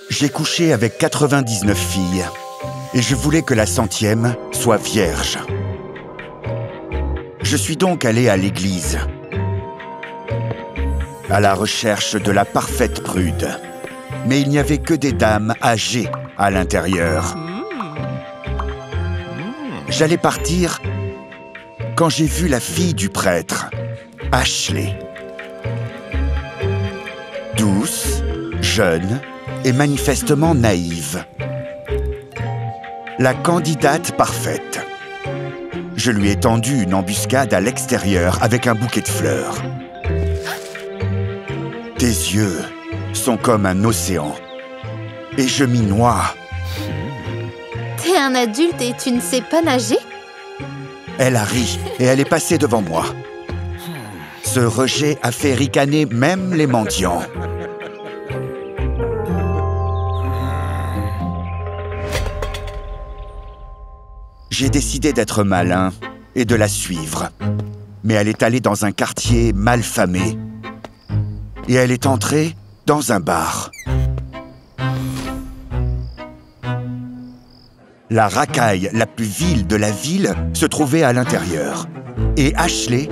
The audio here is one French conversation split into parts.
J'ai couché avec 99 filles et je voulais que la 100e soit vierge. Je suis donc allé à l'église, à la recherche de la parfaite prude. Mais il n'y avait que des dames âgées à l'intérieur. J'allais partir quand j'ai vu la fille du prêtre, Ashley. Douce, jeune et manifestement naïve. La candidate parfaite. Je lui ai tendu une embuscade à l'extérieur avec un bouquet de fleurs. Tes yeux sont comme un océan et je m'y noie. T'es un adulte et tu ne sais pas nager? Elle a ri et elle est passée devant moi. Ce rejet a fait ricaner même les mendiants. J'ai décidé d'être malin et de la suivre. Mais elle est allée dans un quartier mal famé. Et elle est entrée dans un bar. La racaille la plus vile de la ville se trouvait à l'intérieur. Et Ashley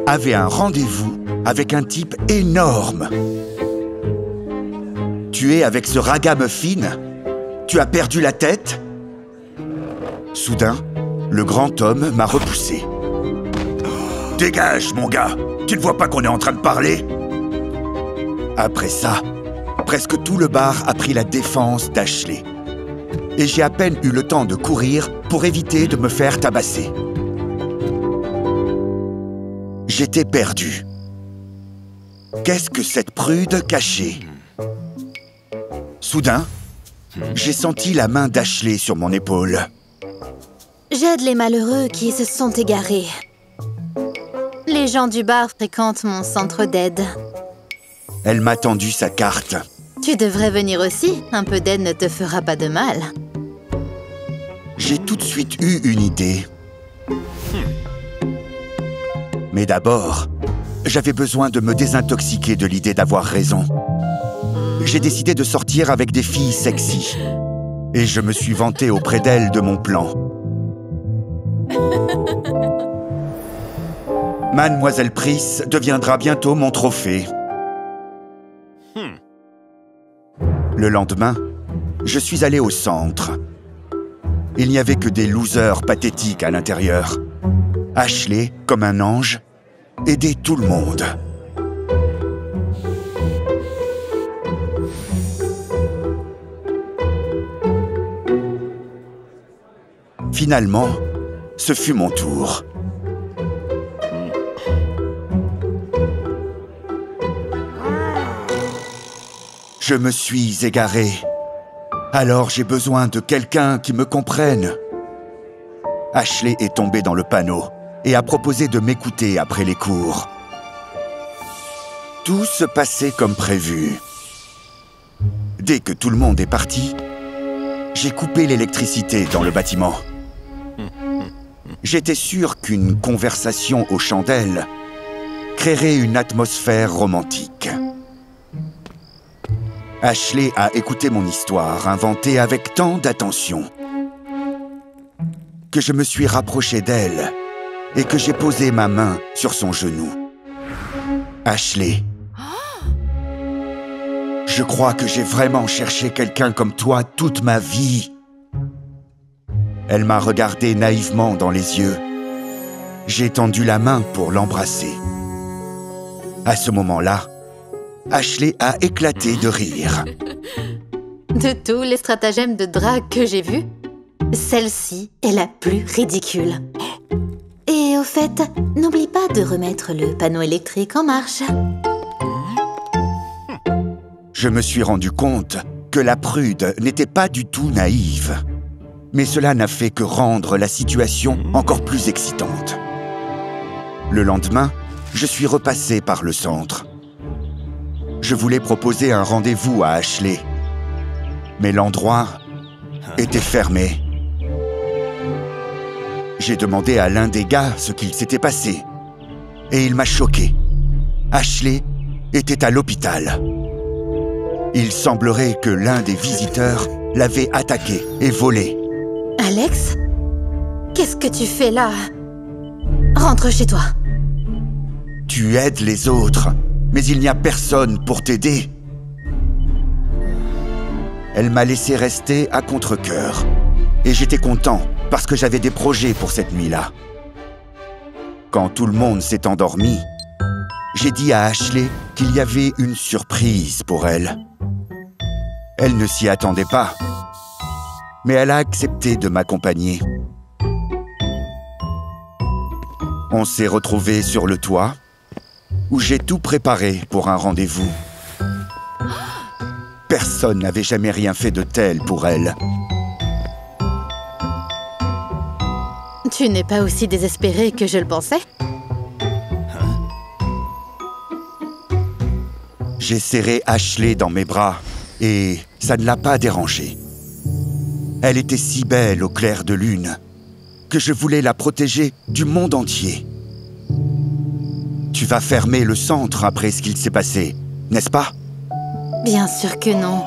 avait un rendez-vous avec un type énorme. Tu es avec ce ragamuffin? Tu as perdu la tête? Soudain, le grand homme m'a repoussé. « Dégage, mon gars! Tu ne vois pas qu'on est en train de parler ?» Après ça, presque tout le bar a pris la défense d'Ashley. Et j'ai à peine eu le temps de courir pour éviter de me faire tabasser. J'étais perdu. Qu'est-ce que cette prude cachait? Soudain, j'ai senti la main d'Ashley sur mon épaule. J'aide les malheureux qui se sont égarés. Les gens du bar fréquentent mon centre d'aide. Elle m'a tendu sa carte. Tu devrais venir aussi. Un peu d'aide ne te fera pas de mal. J'ai tout de suite eu une idée. Mais d'abord, j'avais besoin de me désintoxiquer de l'idée d'avoir raison. J'ai décidé de sortir avec des filles sexy. Et je me suis vanté auprès d'elles de mon plan. Mademoiselle Pris deviendra bientôt mon trophée. Le lendemain, je suis allé au centre. Il n'y avait que des losers pathétiques à l'intérieur. Ashley, comme un ange, aidait tout le monde. Finalement, ce fut mon tour. Je me suis égaré. Alors j'ai besoin de quelqu'un qui me comprenne. Ashley est tombée dans le panneau et a proposé de m'écouter après les cours. Tout se passait comme prévu. Dès que tout le monde est parti, j'ai coupé l'électricité dans le bâtiment. J'étais sûr qu'une conversation aux chandelles créerait une atmosphère romantique. Ashley a écouté mon histoire, inventée avec tant d'attention, que je me suis rapproché d'elle et que j'ai posé ma main sur son genou. Ashley, je crois que j'ai vraiment cherché quelqu'un comme toi toute ma vie. Elle m'a regardé naïvement dans les yeux. J'ai tendu la main pour l'embrasser. À ce moment-là, Ashley a éclaté de rire. De tous les stratagèmes de drague que j'ai vus, celle-ci est la plus ridicule. Et au fait, n'oublie pas de remettre le panneau électrique en marche. Je me suis rendu compte que la prude n'était pas du tout naïve. Mais cela n'a fait que rendre la situation encore plus excitante. Le lendemain, je suis repassé par le centre. Je voulais proposer un rendez-vous à Ashley. Mais l'endroit était fermé. J'ai demandé à l'un des gars ce qu'il s'était passé. Et il m'a choqué. Ashley était à l'hôpital. Il semblerait que l'un des visiteurs l'avait attaqué et volé. Alex? Qu'est-ce que tu fais là? Rentre chez toi. Tu aides les autres, mais il n'y a personne pour t'aider. Elle m'a laissé rester à contre-cœur. Et j'étais content parce que j'avais des projets pour cette nuit-là. Quand tout le monde s'est endormi, j'ai dit à Ashley qu'il y avait une surprise pour elle. Elle ne s'y attendait pas, mais elle a accepté de m'accompagner. On s'est retrouvés sur le toit, où j'ai tout préparé pour un rendez-vous. Personne n'avait jamais rien fait de tel pour elle. Tu n'es pas aussi désespéré que je le pensais? J'ai serré Ashley dans mes bras et ça ne l'a pas dérangée. Elle était si belle au clair de lune que je voulais la protéger du monde entier. Tu vas fermer le centre après ce qu'il s'est passé, n'est-ce pas? Bien sûr que non.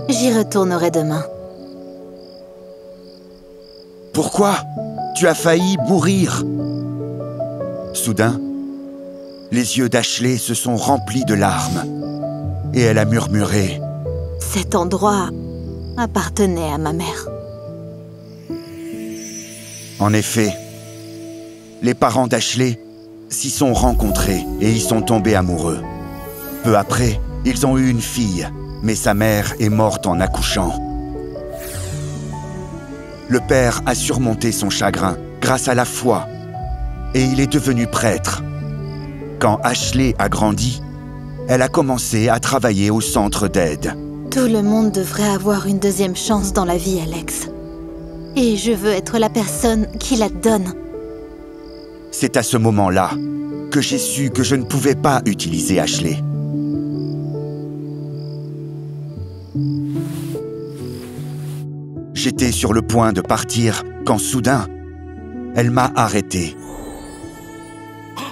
J'y retournerai demain. Pourquoi? Tu as failli mourir. Soudain, les yeux d'Ashley se sont remplis de larmes et elle a murmuré. Cet endroit appartenait à ma mère. En effet, les parents d'Ashley s'y sont rencontrés et y sont tombés amoureux. Peu après, ils ont eu une fille, mais sa mère est morte en accouchant. Le père a surmonté son chagrin grâce à la foi et il est devenu prêtre. Quand Ashley a grandi, elle a commencé à travailler au centre d'aide. Tout le monde devrait avoir une deuxième chance dans la vie, Alex. Et je veux être la personne qui la donne. C'est à ce moment-là que j'ai su que je ne pouvais pas utiliser Ashley. J'étais sur le point de partir quand soudain, elle m'a arrêté.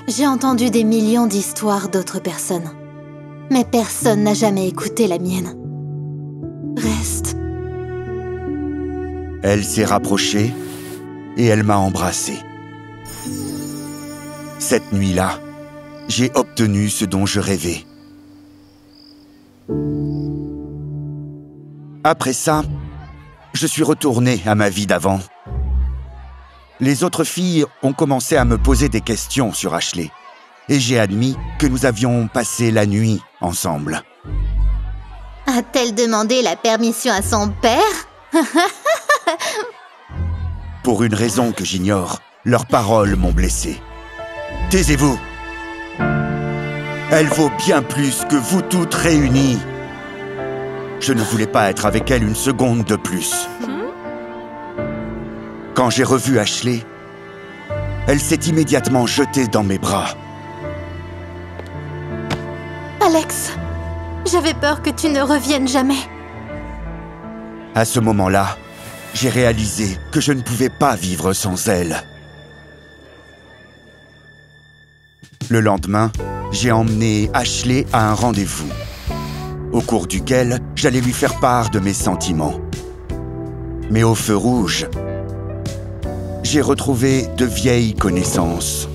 J'ai entendu des millions d'histoires d'autres personnes. Mais personne n'a jamais écouté la mienne. Reste. Elle s'est rapprochée et elle m'a embrassé. Cette nuit-là, j'ai obtenu ce dont je rêvais. Après ça, je suis retourné à ma vie d'avant. Les autres filles ont commencé à me poser des questions sur Ashley. Et j'ai admis que nous avions passé la nuit ensemble. A-t-elle demandé la permission à son père? Pour une raison que j'ignore, leurs paroles m'ont blessé. Taisez-vous! Elle vaut bien plus que vous toutes réunies. Je ne voulais pas être avec elle une seconde de plus. Quand j'ai revu Ashley, elle s'est immédiatement jetée dans mes bras. Alex, j'avais peur que tu ne reviennes jamais. À ce moment-là, j'ai réalisé que je ne pouvais pas vivre sans elle. Le lendemain, j'ai emmené Ashley à un rendez-vous, au cours duquel j'allais lui faire part de mes sentiments. Mais au feu rouge, j'ai retrouvé de vieilles connaissances.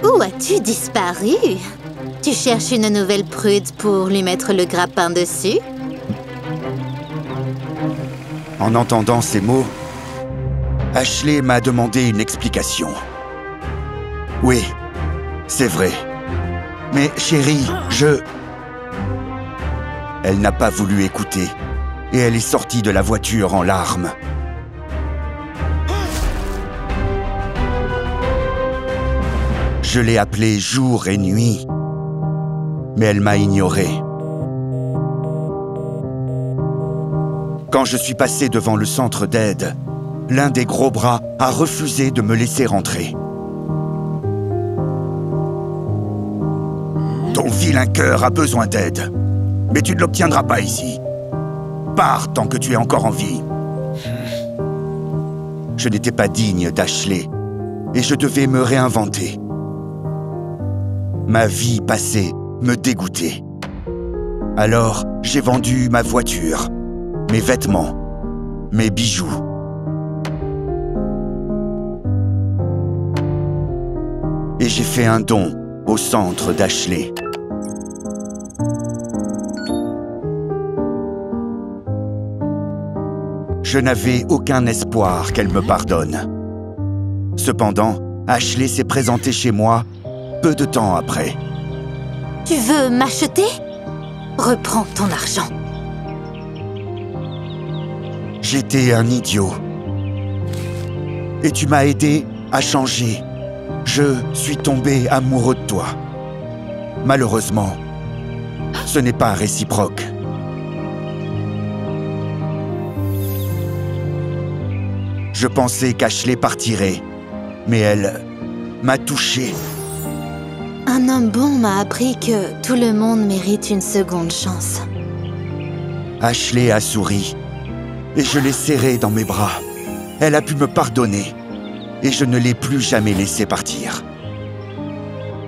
Où as-tu disparu? Tu cherches une nouvelle prude pour lui mettre le grappin dessus? En entendant ces mots, Ashley m'a demandé une explication. Oui, c'est vrai. Mais chérie, Elle n'a pas voulu écouter et elle est sortie de la voiture en larmes. Je l'ai appelée jour et nuit, mais elle m'a ignoré. Quand je suis passé devant le centre d'aide, l'un des gros bras a refusé de me laisser rentrer. Ton vilain cœur a besoin d'aide, mais tu ne l'obtiendras pas ici. Pars tant que tu es encore en vie. Je n'étais pas digne d'Ashley et je devais me réinventer. Ma vie passée me dégoûter. Alors, j'ai vendu ma voiture, mes vêtements, mes bijoux. Et j'ai fait un don au centre d'Ashley. Je n'avais aucun espoir qu'elle me pardonne. Cependant, Ashley s'est présentée chez moi peu de temps après. Tu veux m'acheter? Reprends ton argent. J'étais un idiot. Et tu m'as aidé à changer. Je suis tombé amoureux de toi. Malheureusement, ce n'est pas réciproque. Je pensais qu'Ashley partirait, mais elle m'a touché. Un homme bon m'a appris que tout le monde mérite une seconde chance. Ashley a souri, et je l'ai serrée dans mes bras. Elle a pu me pardonner, et je ne l'ai plus jamais laissée partir.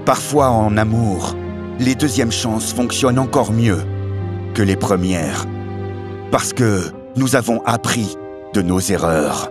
Parfois, en amour, les deuxièmes chances fonctionnent encore mieux que les premières, parce que nous avons appris de nos erreurs.